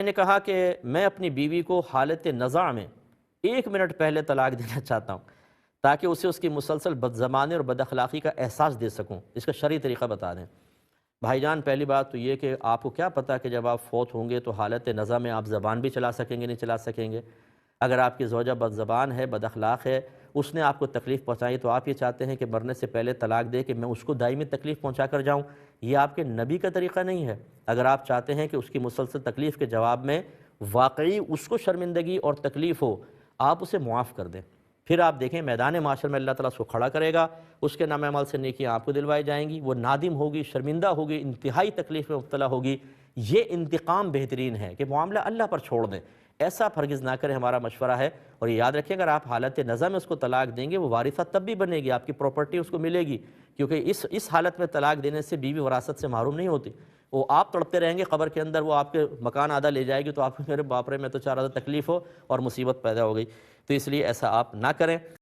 میں نے کہا کہ میں اپنی بیوی کو حالت نزاع میں 1 منٹ پہلے طلاق دینا چاہتا ہوں، تاکہ اسے اس کی مسلسل بدزمانی اور بد اخلاقی کا احساس دے سکوں۔ اس کا شرعی طریقہ بتا دیں۔ بھائی جان، پہلی بات تو یہ کہ آپ کو کیا پتہ کہ جب آپ فوت ہوں گے تو حالت نزاع میں آپ زبان بھی چلا سکیں گے نہیں چلا سکیں گے؟ اگر آپ کی زوجہ بد زبان ہے، بد اخلاق ہے، اس نے آپ کو تکلیف پہنچائی، تو آپ یہ چاہتے ہیں کہ مرنے سے پہلے طلاق دے کہ میں اس کو دائمی تکلیف پہنچا کر جاؤں؟ یہ آپ کے نبی کا طریقہ نہیں ہے۔ اگر آپ چاہتے ہیں کہ اس کی مسلسل تکلیف کے جواب میں واقعی اس کو شرمندگی اور تکلیف ہو، آپ اسے معاف کر دیں۔ پھر آپ دیکھیں میدان معاشر میں اللہ تعالیٰ اس کو کھڑا کرے گا، اس کے نام عمل سے نیکیاں آپ کو دلوائی جائیں گی، وہ نادم ہوگی، شرمندہ ہوگی، انتہائی تکلیف میں مبتلا ہوگی۔ یہ انتقام بہترین ہے کہ معاملہ اللہ پر چھوڑ دیں، ایسا ہرگز نہ کریں، ہمارا مشورہ ہے۔ اور یہ یاد رکھیں، اگر آپ حالت نزاع میں اس کو طلاق دیں گے، وہ وارثہ تب بھی بنے گی، آپ کی پراپرٹی اس کو ملے گی، کیونکہ اس حالت میں طلاق دینے سے بیوی وراثت سے محروم نہیں ہوتی۔ وہ آپ تڑپتے رہیں گے قبر کے اندر، وہ آپ کے مکان آدھا لے جائے گی، تو آپ کو میرے باپ رے، میں تو چاہ رہا تھا تکلیف ہو اور مصیبت پیدا ہو گئی۔ تو اس لیے ایسا آپ نہ کریں۔